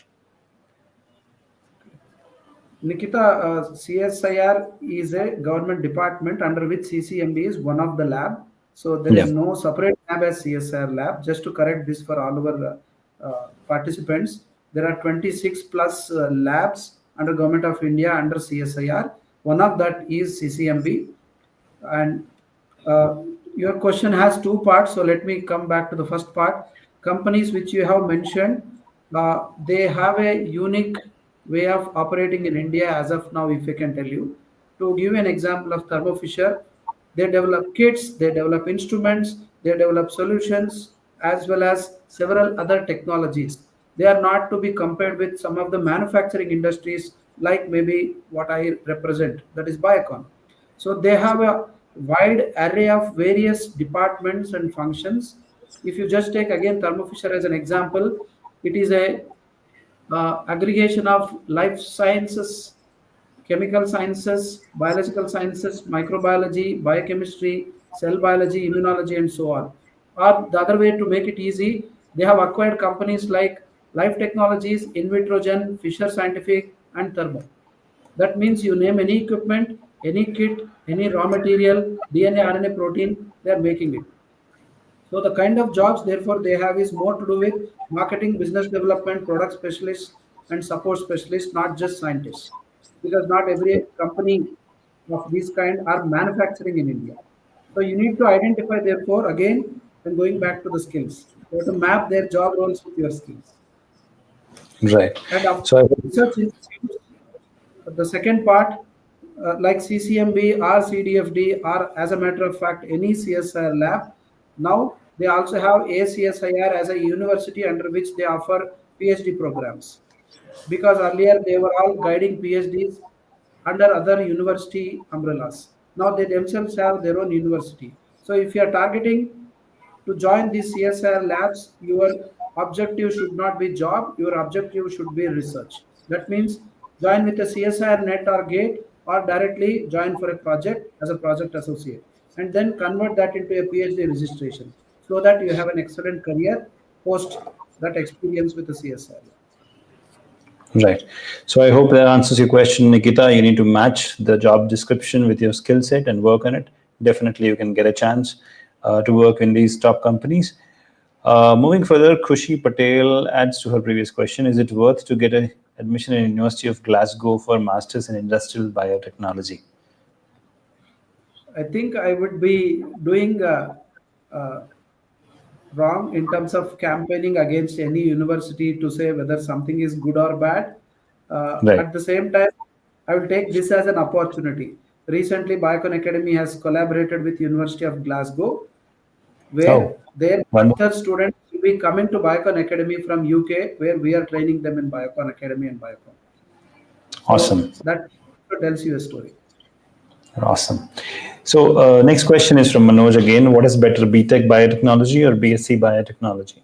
Nikita, CSIR is a government department under which CCMB is one of the lab. So there Yeah. is no separate lab as CSIR lab. Just to correct this for all our participants, there are 26 plus labs under Government of India under CSIR. One of that is CCMB. And uh, your question has two parts, so let me come back to the first part. Companies which you have mentioned, they have a unique way of operating in India as of now, if I can tell you. To give you an example of Thermo Fisher, they develop kits, they develop instruments, they develop solutions, as well as several other technologies. They are not to be compared with some of the manufacturing industries, like maybe what I represent, that is Biocon. So they have a wide array of various departments and functions. If you just take again Thermo Fisher as an example, it is a aggregation of life sciences, chemical sciences, biological sciences, microbiology, biochemistry, cell biology, immunology, and so on. Or the other way to make it easy, They have acquired companies like Life Technologies, Invitrogen, Fisher Scientific, and Thermo. That means you name any equipment, any kit, any raw material, DNA, RNA, protein, they are making it. So the kind of jobs, therefore, they have is more to do with marketing, business development, product specialists, and support specialists, not just scientists. Because not every company of this kind are manufacturing in India. So you need to identify, therefore, again, and going back to the skills. You have to map their job roles with your skills. Right. And of So, research institutes, the second part, like CCMB or CDFD, or as a matter of fact, any CSIR lab, now they also have ACSIR as a university under which they offer PhD programs. Because earlier they were all guiding PhDs under other university umbrellas. Now they themselves have their own university. So if you are targeting to join these CSIR labs, your objective should not be job, your objective should be research. That means join with a CSIR net or gate, or directly join for a project as a project associate, and then convert that into a PhD registration so that you have an excellent career post that experience with the CSIR. right. So I hope that answers your question, Nikita. You need to match the job description with your skill set and work on it. Definitely, you can get a chance to work in these top companies. Moving further, Khushi Patel adds to her previous question: is it worth to get a admission in University of Glasgow for Masters in Industrial Biotechnology? I think I would be doing uh, wrong in terms of campaigning against any university to say whether something is good or bad. Right. At the same time, I will take this as an opportunity. Recently, Biocon Academy has collaborated with University of Glasgow, where Oh, their wonderful. master students will be coming to Biocon Academy from UK, where we are training them in Biocon Academy and Biocon. So Awesome. that tells you a story. Awesome. So, next question is from Manoj again. What is better, BTech Biotechnology or BSc Biotechnology,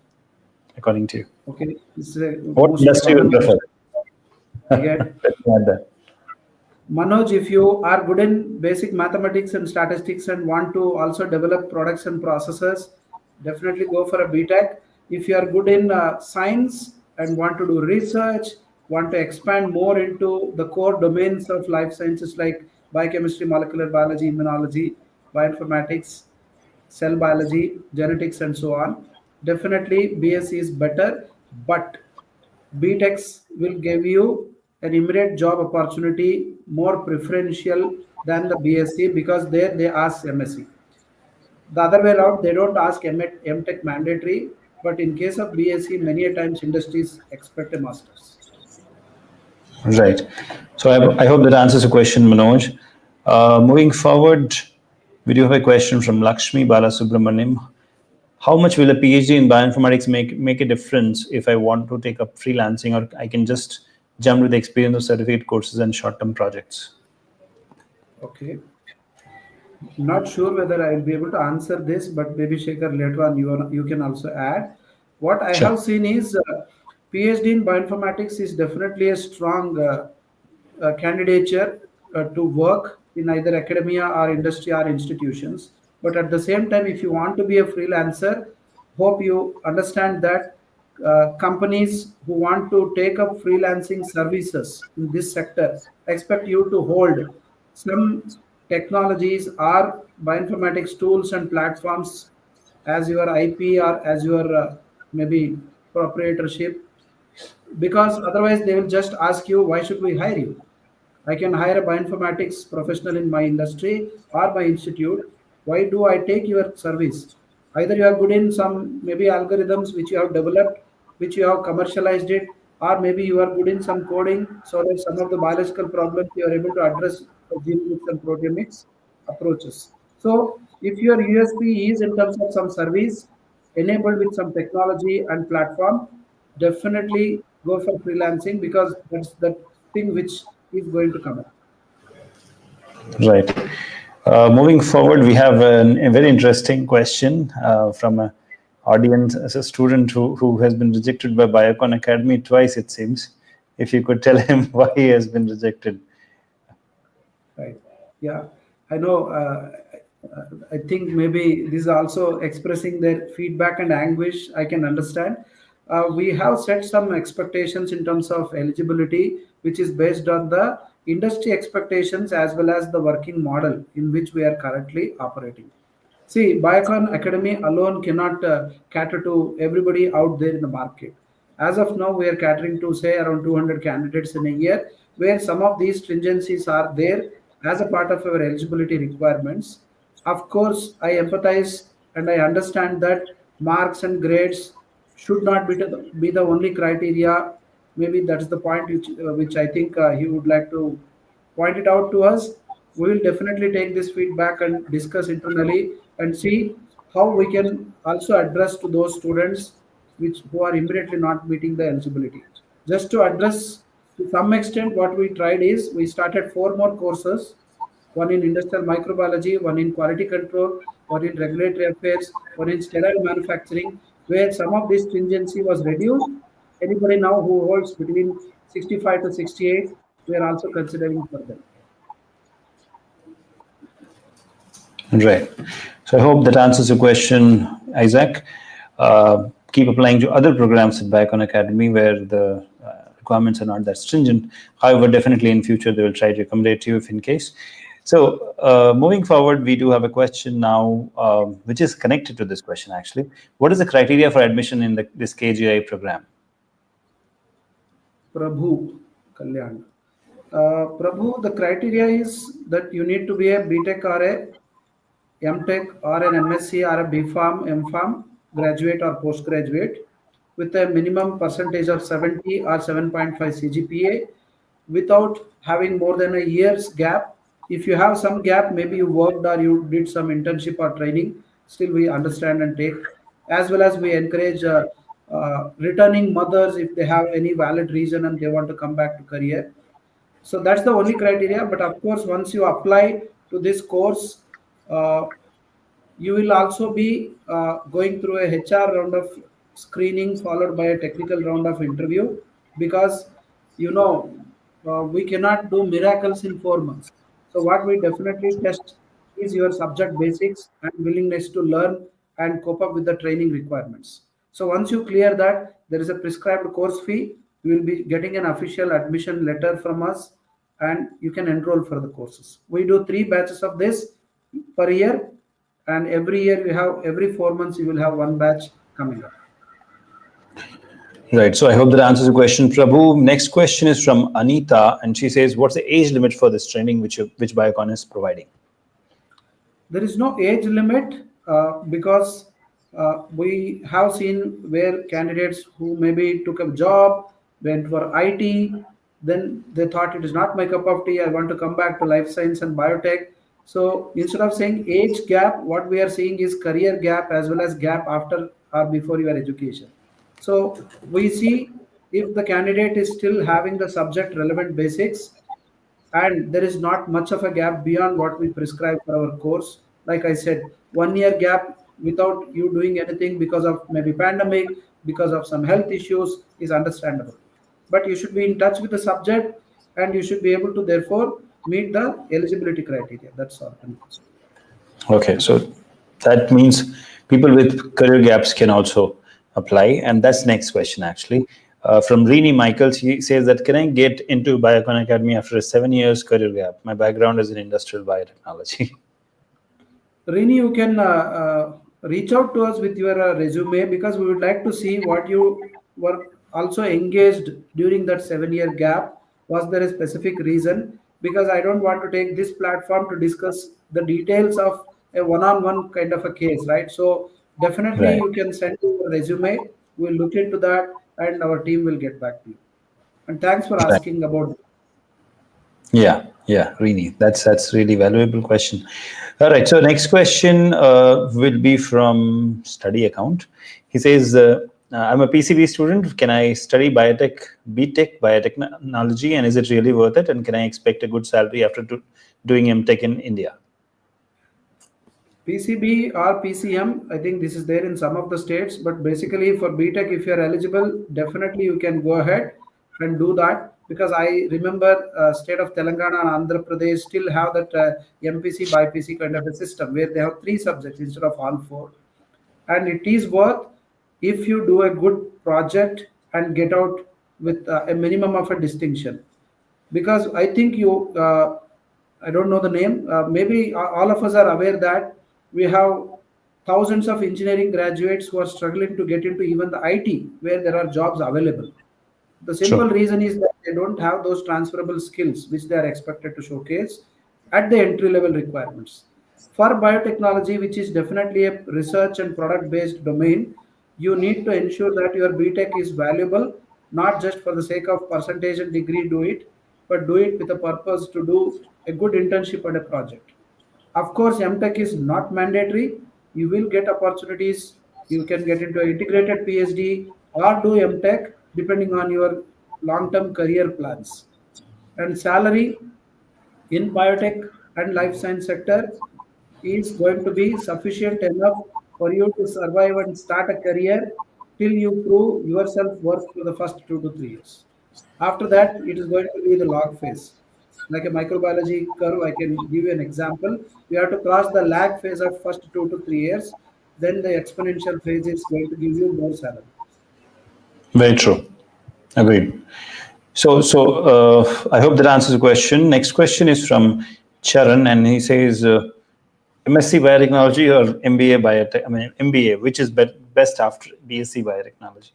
according to you? Okay, this is a What most industry you common prefer? question I get. Let me add that. Manoj, if you are good in basic mathematics and statistics and want to also develop products and processes, definitely go for a BTech. If you are good in science and want to do research, want to expand more into the core domains of life sciences like biochemistry, molecular biology, immunology, bioinformatics, cell biology, genetics, and so on, definitely BSc is better. But BTechs will give you an immediate job opportunity more preferential than the BSc because there they ask MSc. The other way around, they don't ask MTech mandatory, but in case of BSc, many a times industries expect a master's. Right. So, I hope that answers the question, Manoj. Moving forward, we do have a question from Lakshmi Balasubramaniam. How much will a PhD in bioinformatics make a difference if I want to take up freelancing, or I can just jump with the experience of certificate courses and short-term projects? Okay. Not sure whether I will be able to answer this, but maybe Shekhar later on you can also add. What I Sure. have seen is PhD in bioinformatics is definitely a strong candidature to work in either academia or industry or institutions. But at the same time, if you want to be a freelancer, hope you understand that companies who want to take up freelancing services in this sector expect you to hold some technologies or bioinformatics tools and platforms as your IP or as your maybe proprietorship, because otherwise they will just ask you, why should we hire you? I can hire a bioinformatics professional in my industry or my institute. Why do I take your service? Either you are good in some maybe algorithms which you have developed, which you have commercialized it, or maybe you are good in some coding so that some of the biological problems you are able to address for genomics and proteomics approaches. So if your USP is in terms of some service enabled with some technology and platform, definitely go for freelancing because that's the thing which is going to come up. Right. Moving forward, we have a very interesting question from an audience as a student who has been rejected by Biocon Academy twice, it seems. If you could tell him why he has been rejected. Right. Yeah. I know. I think maybe this is also expressing their feedback and anguish. I can understand. We have set some expectations in terms of eligibility, which is based on the industry expectations as well as the working model in which we are currently operating. See, Biocon Academy alone cannot cater to everybody out there in the market. As of now, we are catering to say around 200 candidates in a year, where some of these stringencies are there as a part of our eligibility requirements. Of course, I empathize and I understand that marks and grades should not be the only criteria. Maybe that's the point which I think he would like to point it out to us. We will definitely take this feedback and discuss internally and see how we can also address to those students which who are immediately not meeting the eligibility. Just to address to some extent, what we tried is we started four more courses, one in industrial microbiology, one in quality control, one in regulatory affairs, one in sterile manufacturing, where some of this stringency was reduced. Anybody now who holds between 65 to 68, we are also considering for them. Right. So I hope that answers your question, Isaac. Keep applying to other programs at Biocon Academy where the requirements are not that stringent. However, definitely in future they will try to accommodate you if in case. So moving forward, we do have a question now, which is connected to this question actually. What is the criteria for admission in this KGI program? Prabhu Kalyan. Prabhu, the criteria is that you need to be a BTech or a MTech or an MSc or a BPharm, MPharm graduate or postgraduate with a minimum percentage of 70 or 7.5 CGPA without having more than a year's gap. If you have some gap, maybe you worked or you did some internship or training, still we understand and take. As well as we encourage returning mothers if they have any valid reason and they want to come back to career. So that's the only criteria. But of course, once you apply to this course, uh, you will also be going through a HR round of screening followed by a technical round of interview because you know we cannot do miracles in 4 months. So what we definitely test is your subject basics and willingness to learn and cope up with the training requirements. So once you clear that, there is a prescribed course fee. You will be getting an official admission letter from us and you can enroll for the courses. We do 3 batches of this per year, and every year you have every 4 months you will have one batch coming up. Right. So I hope that answers the question, Prabhu. Next question is from Anita, and she says, "What's the age limit for this training which Biocon is providing?" There is no age limit because we have seen where candidates who maybe took a job, went for IT, then they thought it is not my cup of tea. I want to come back to life science and biotech. So instead of saying age gap, what we are seeing is career gap as well as gap after or before your education. So we see if the candidate is still having the subject relevant basics and there is not much of a gap beyond what we prescribe for our course. Like I said, 1 year gap without you doing anything because of maybe pandemic, because of some health issues is understandable, but you should be in touch with the subject and you should be able to therefore meet the eligibility criteria. That's all. Okay, so that means people with career gaps can also apply, and that's next question actually. From Rini Michaels, he says that can I get into Biocon Academy after a 7 years career gap? My background is in industrial biotechnology. Rini, you can reach out to us with your resume because we would like to see what you were also engaged during that 7 year gap. Was there a specific reason? Because I don't want to take this platform to discuss the details of a one on one kind of a case, right? So, definitely Right. you can send your resume. We'll look into that and our team will get back to you. And thanks for Right. asking about. Yeah, Rini. That's really valuable question. All right. So next question will be from Study Account. He says, "I'm a PCB student. Can I study biotechnology, and is it really worth it? And can I expect a good salary after doing MTech in India?" PCB or PCM, I think this is there in some of the states, but basically for BTech, if you're eligible, definitely you can go ahead and do that because I remember state of Telangana and Andhra Pradesh still have that MPC BPC kind of a system where they have three subjects instead of all four, and it is worth if you do a good project and get out with a minimum of a distinction. Because I think you I don't know the name, maybe all of us are aware that we have thousands of engineering graduates who are struggling to get into even the IT where there are jobs available. The simple True. reason is that they don't have those transferable skills which they are expected to showcase at the entry level requirements. For biotechnology, which is definitely a research and product based domain, you need to ensure that your BTech is valuable, not just for the sake of percentage and degree, do it, but do it with a purpose to do a good internship and a project. Of course, MTech is not mandatory. You will get opportunities. You can get into an integrated PhD or do MTech depending on your long-term career plans. And salary in biotech and life science sector is going to be sufficient enough for you to survive and start a career till you prove yourself worth for the first 2 to 3 years. After that, it is going to be the log phase. Like a microbiology curve, I can give you an example. You have to cross the lag phase of first 2 to 3 years, then the exponential phase is going to give you more salary. Very true. Agreed. So I hope that answers the question. Next question is from Charan, and he says, MSc Biotechnology or MBA Biotech? I mean, MBA, which is best after BSc Biotechnology?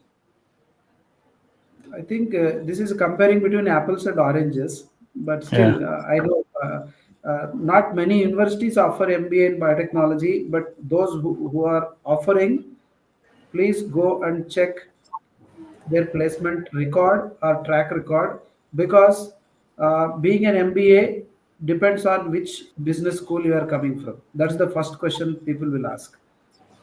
I think this is comparing between apples and oranges, but Yeah, still, I know not many universities offer MBA in biotechnology, but those who are offering, please go and check their placement record or track record, because being an MBA depends on which business school you are coming from. That's the first question people will ask.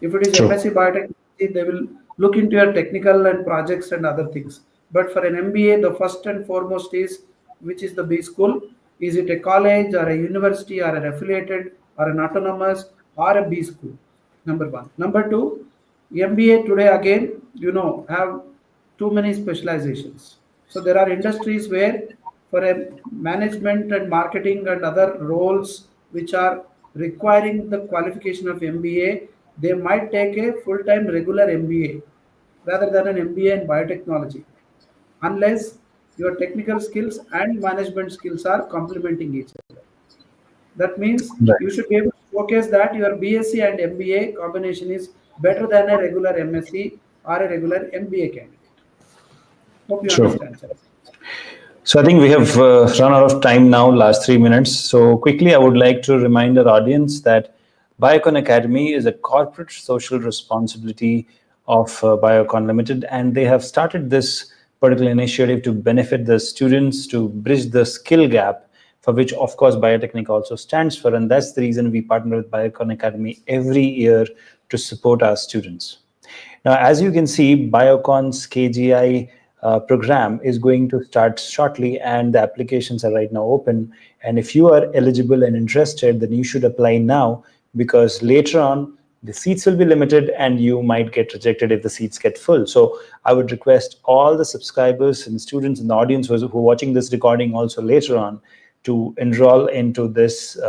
If it is true. MSc Biotechnology, they will look into your technical and projects and other things. But for an MBA, the first and foremost is which is the B school? Is it a college or a university or an affiliated or an autonomous or a B school? Number one. Number two, MBA today again, have too many specializations. So there are industries where for a management and marketing and other roles which are requiring the qualification of MBA, they might take a full-time regular MBA rather than an MBA in biotechnology, unless your technical skills and management skills are complementing each other. That means Right. you should be able to showcase that your BSc and MBA combination is better than a regular MSc or a regular MBA candidate. Hope you True. understand, sir. So I think we have run out of time now, last 3 minutes. So quickly, I would like to remind our audience that Biocon Academy is a corporate social responsibility of Biocon Limited, and they have started this particular initiative to benefit the students, to bridge the skill gap, for which, of course, Biotecnika also stands for. And that's the reason we partner with Biocon Academy every year to support our students. Now, as you can see, Biocon's KGI program is going to start shortly, and the applications are right now open. And if you are eligible and interested, then you should apply now, because later on the seats will be limited and you might get rejected if the seats get full. So I would request all the subscribers and students in the audience who are watching this recording also later on to enroll into this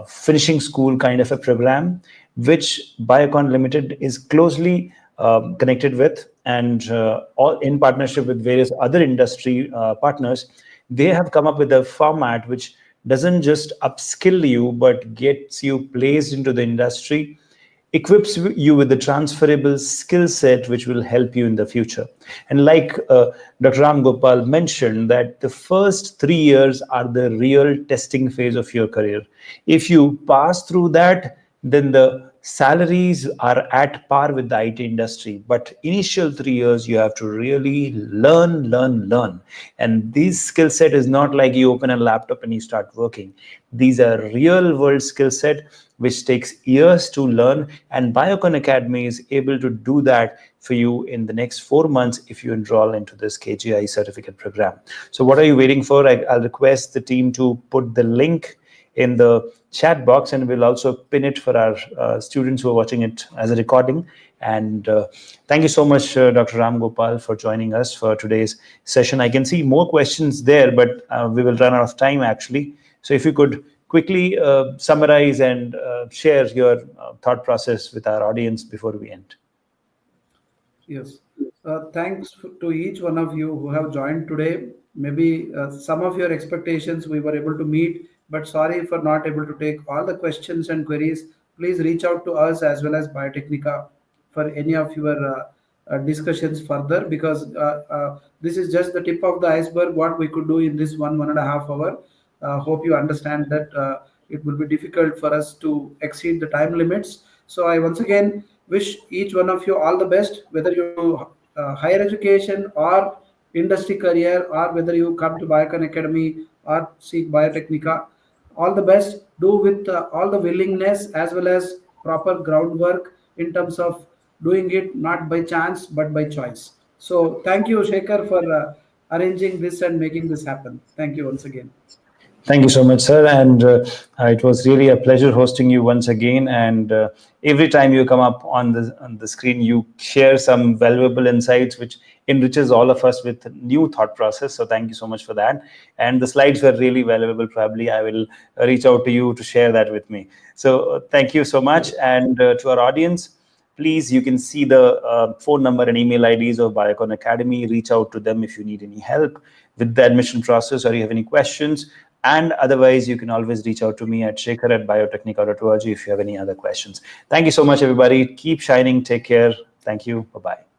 finishing school kind of a program, which Biocon Limited is closely connected with, and all in partnership with various other industry partners. They have come up with a format which doesn't just upskill you but gets you placed into the industry, equips you with the transferable skill set which will help you in the future. And like Dr. Ramgopal mentioned, that the first 3 years are the real testing phase of your career. If you pass through that, then the salaries are at par with the IT industry. But initial 3 years, you have to really learn. And this skill set is not like you open a laptop and you start working. These are real world skill set which takes years to learn. And Biocon Academy is able to do that for you in the next 4 months if you enroll into this KGI certificate program. So what are you waiting for? I'll request the team to put the link in the chat box, and we'll also pin it for our students who are watching it as a recording. And thank you so much, Dr. Ramgopal, for joining us for today's session. I can see more questions there, but we will run out of time actually. So if you could quickly summarize and share your thought process with our audience before we end. Yes. Thanks to each one of you who have joined today. Maybe some of your expectations we were able to meet, but sorry for not able to take all the questions and queries. Please reach out to us as well as Biotecnika for any of your discussions further, because this is just the tip of the iceberg what we could do in this 1.5 hour. Hope you understand that it will be difficult for us to exceed the time limits. So I once again wish each one of you all the best, whether you do higher education or industry career, or whether you come to Biocon Academy or seek Biotecnika. All the best. Do with all the willingness as well as proper groundwork in terms of doing it not by chance but by choice. So thank you, Shekhar, for arranging this and making this happen. Thank you once again. Thank you so much, sir. And it was really a pleasure hosting you once again. And every time you come up on the screen, you share some valuable insights, which enriches all of us with new thought process. So thank you so much for that. And the slides were really valuable. Probably I will reach out to you to share that with me. So thank you so much. And to our audience, please, you can see the phone number and email IDs of Biocon Academy. Reach out to them if you need any help with the admission process or you have any questions. And otherwise, you can always reach out to me at shekhar@biotecnika.org if you have any other questions. Thank you so much, everybody. Keep shining. Take care. Thank you. Bye-bye.